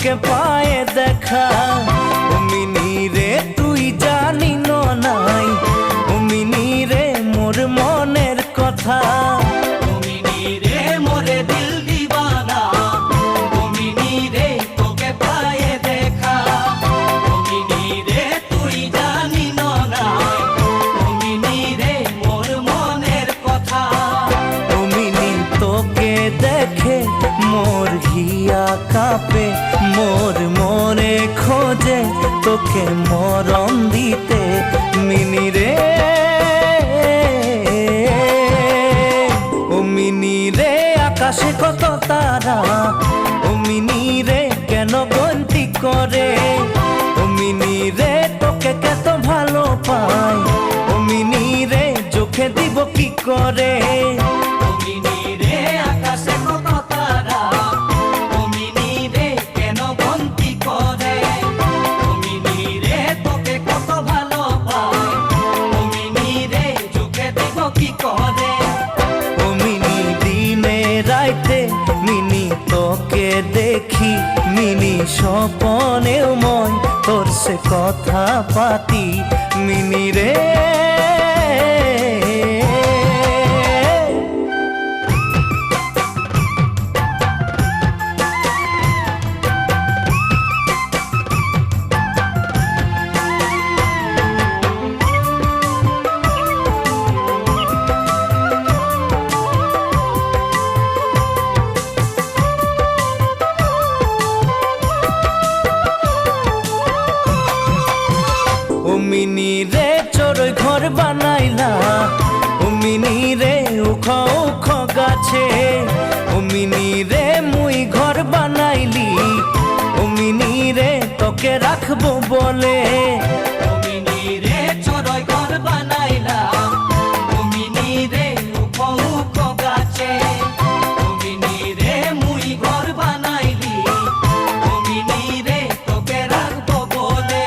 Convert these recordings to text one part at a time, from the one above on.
তোকে পায়ে দেখা। ও মিনি রে তুই জানি নাই, ও মিনি রে মোর মনের কথা। ও মিনি রে মোরে দিল দিবানা, ও মিনি রে তোকে পায়ে দেখা। ও মিনি রে তুই জানি নাই, ও মিনি রে মোর মনের কথা। ও মিনি তোকে দেখে মোর হিয়া কাঁপে, মোর মনে খোঁজে তোকে মরণ দিতে। মিনি রে ও মিনি রে আকাশে কত তারা, ও মিনি রে কেন গন্তি করে। ও মিনি রে তোকে কত ভালো পাই, ও মিনি রে চোখে দিব কি করে। ও মিনি রে আকাশে কত তারা, ও মিনি রে কেন বন্তি করে। ও মিনি রে তোকে কত ভালো পায়, ও মিনি রে চোখে দিব কি করে। ও মিনি দিনে রাইতে মিনি তোকে দেখি, মিনি স্বপনেও মই তোর সে কথা পাতি। মিনি রে ও মিনি রে চড়ই ঘর বানাইলা, ও মিনি রে উখ উখ গাছে। ও মিনি রে মুই ঘর বানাইলি, ও মিনি রে তোকে রাখবো বলে। ও মিনি রে চড়ই ঘর বানাইলাম, ও মিনি রে উখ উখ গাছে। ও মিনি রে মুই ঘর বানাইলি, ও মিনি রে তোকে রাখবো বলে।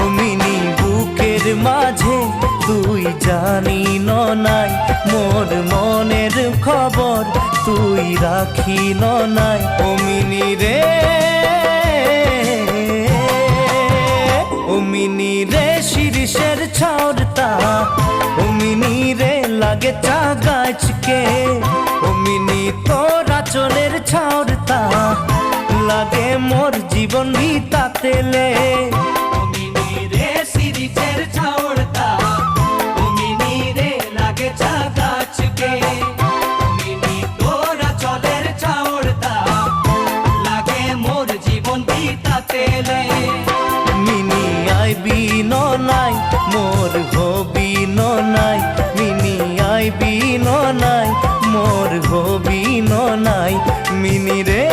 ও মিনি বুকের মাঝে তুই জানি নাই, মোর মনের খবর তুই রাখি নাই। ও মিনি রে ও মিনি রে শিরিষের ছাউরতা, ও মিনি রে লাগে চা গাছকে। ও মিনি তোরা চলের ছাউরতা, লাগে মোর জীবন ভিতা তেলে। ও মিনি রে শিরিষের ছাউড়তা, ও মিনি রে লাগে চা গাছকে। ও মিনি তোরা চলের ছাউড়তা, লাগে মোর জীবন বিতা তেলে। মিনি আইবি নাই মোর হবি নাই, মিনি আইবি নাই মোর হবি নাই। মিনি রে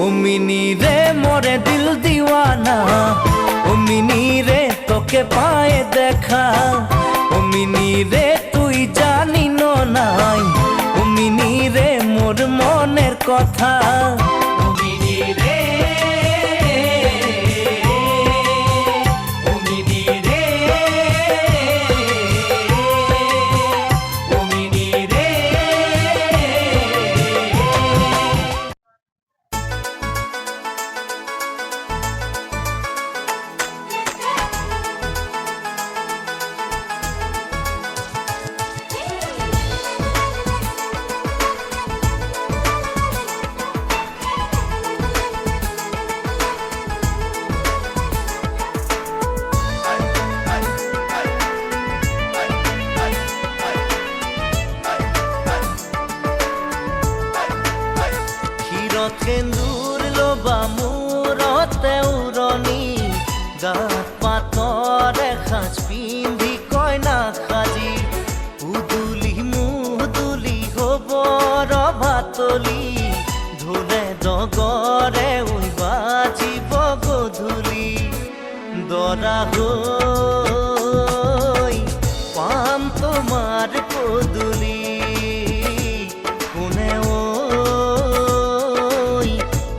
ও মিনি রে মোরে দিল দিওয়ানা, ও মিনি রে তোকে পায়ে দেখা। ও মিনি রে তুই জানি নাই, ও মিনি রে মোর মনের কথা। ও মিনি রে, ও মিনি রে, ও মিনি রে। ক্ষীরকেন্দুর লোবা মূরতে উৰণি, গাত পাতৰে সাজ পিন্ধি কইনা সাজি। উদুলি মুদুলি হব ৰভাতলি, ঢোলে ডগৰে উই বাজিব গধূলি। দৰা হৈ পাম তোমাৰ পদূলি, কোনে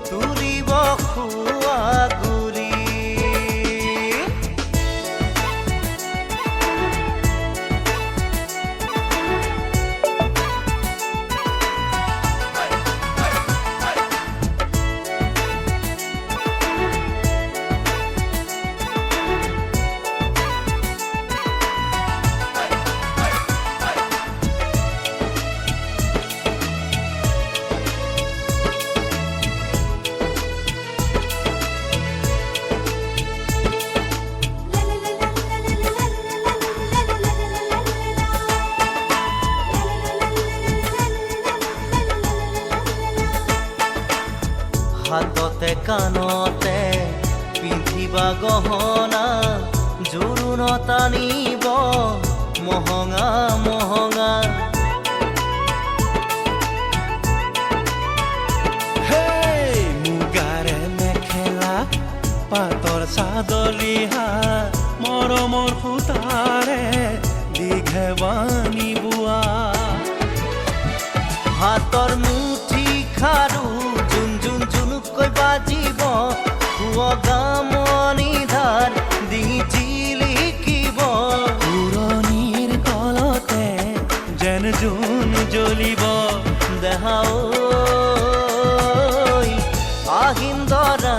তুলিব খোৱা গুৰি। কাণতে পিন্ধিবা গহনা জোৰোণ টানিব মহঙা মহঙা মুগাৰে মেখেলা পাতৰ চাদৰ ৰিহা মৰমৰ সূতাৰে দীঘেবানী বোৱা হাতৰ মুঠি খাৰু জুন জুন জুনুকৈ বাজিব গামনি ধাৰ দি জিলিকিব পুৰণিৰ কলতে যেন জোন জ্বলিব দেহা ঐ আহিন দৰা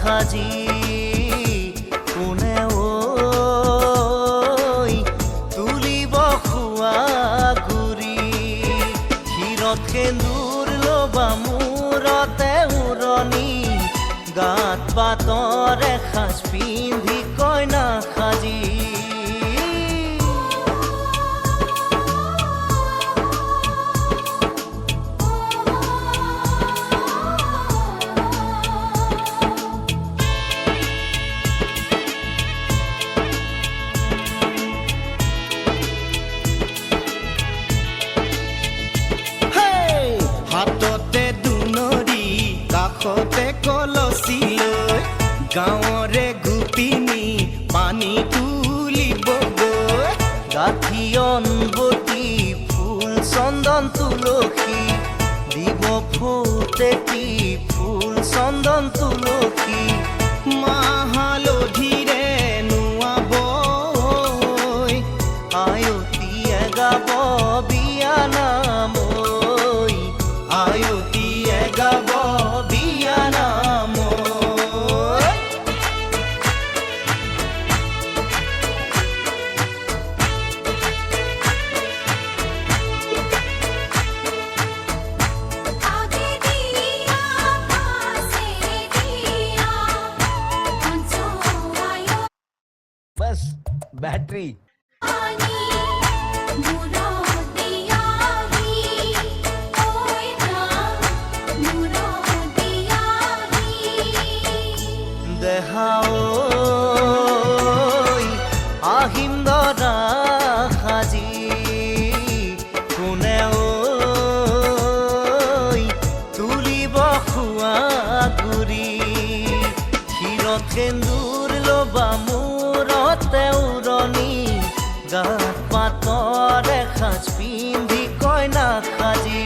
সাজি কোনে ঐ তুলিব খোৱা গুৰি ক্ষীৰত সেন্দুৰ ল'বা মূৰতে উৰণি গাত পাতৰে সাজ পিন্ধি কইনা সাজি হাততে দুনৰি কাষতে কলচি লৈ গাঁৱৰে গোপিনী পানী তুলিবগৈ গাঁঠি অনবতী ফুল চন্দন তুলসী দিব ফুটেতি ফুল চন্দন তুলসী মাহ হালধিৰে নোৱাব আয়তীয়ে গাব বিয়া নাম আয়তীয়ে গাব বিয়া নাম बस बैटरी দেহা ঐ আহিম দৰা সাজি কোনে ঐ তুলিব খোৱা গুৰি ক্ষীৰত সেন্দুৰ ল'বা মূৰতে উৰণি গাত পাতৰে সাজ পিন্ধি কইনা সাজি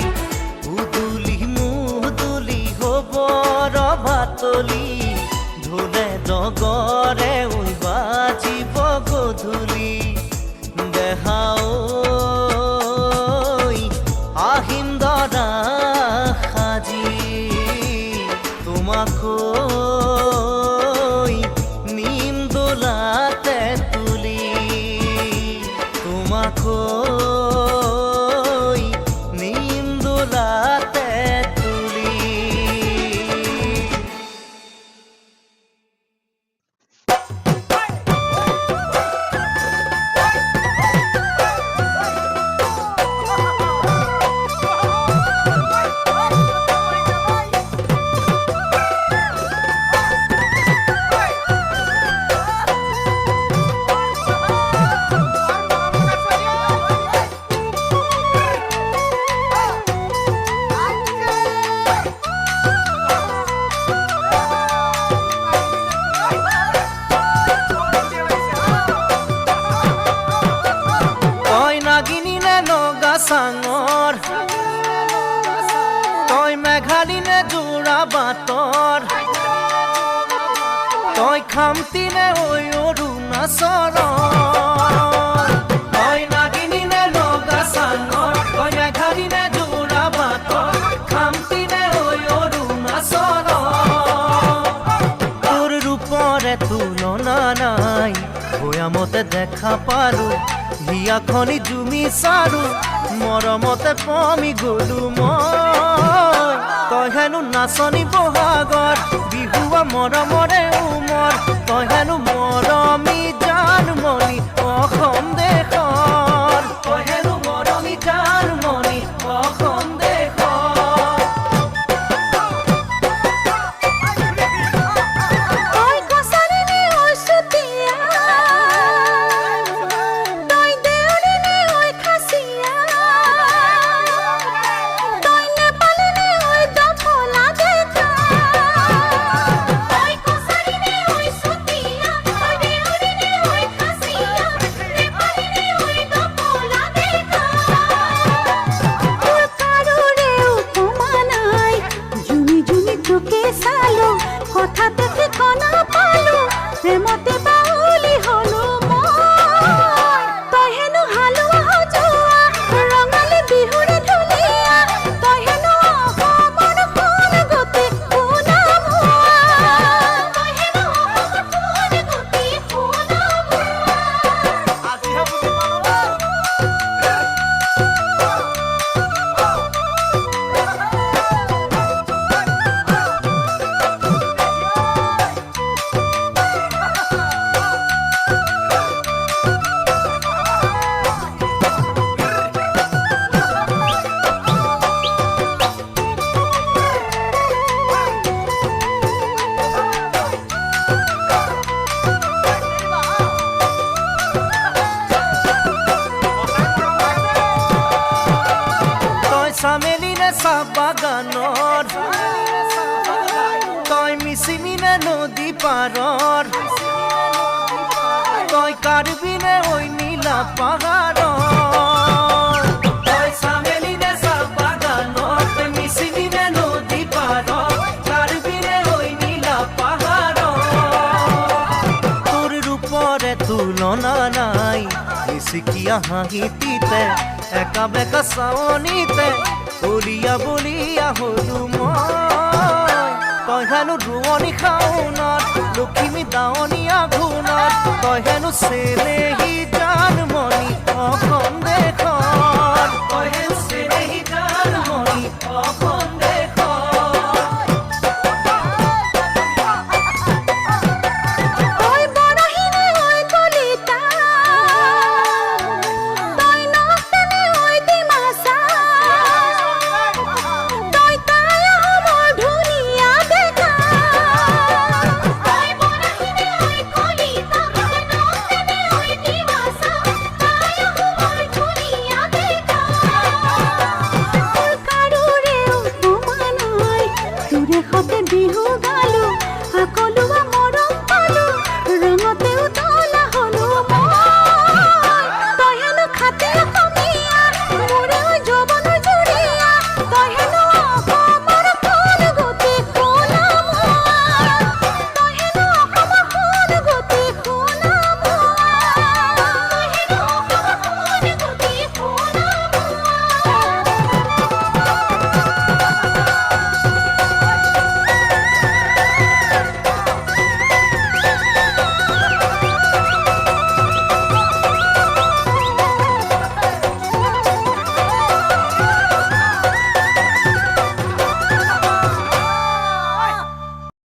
উদুলি মুদুলি হ'ব ৰভাতলি ঢোলে ডগৰে বাজিব গধূলি দেহা ঐ আহিম দৰা সাজি তোমাক নিম দোলাতে তুলি তোমাক নিম দোলাতে তুলি চাঙৰ তই মেঘালিনে যোৰা বাটৰ তই খামতিনে ঐ অৰুণাচলৰ তই নাগিনীনে লগা চাঙৰ তই মেঘালিনে যোৰা বাটৰ খামতিনে ঐ অৰুণাচলৰ তোৰ ৰূপৰে তুলনা নাই ভৈয়ামতে দেখা পাৰো হিয়াখনি জুমি চাৰো মৰমতে পমি গলো মই তই হেনো নাচনি বহাগৰ বিহুৱা মৰমৰে উমৰ তই হেনো মৰমী জানমণি অসম দেশৰ তই হেনো মৰমী জানমণি অসম দেশৰ চামেলিৰে চাহ বাগানৰ তই মিচিমিনে নদী পাৰৰ তই কাৰ্বিনে ঐ নীলা পাহাৰৰ তই চামেলিৰে চাহ বাগানৰ তই মিচিমিনে নদী পাৰৰ কাৰ্বিনে ঐ নীলা পাহাৰৰ তোৰ ৰূপৰে তুলনা নাই মিচিকিয়া হাঁহিতিতে একা বেকা চাৱনিতে বলিয়া বলিয়া হলো মই তই হেনো ৰোৱনী খাওনত লখিমী দাৱনী আঘোণত তই হেনো চেনেহী জানমণি অসম দেশত তই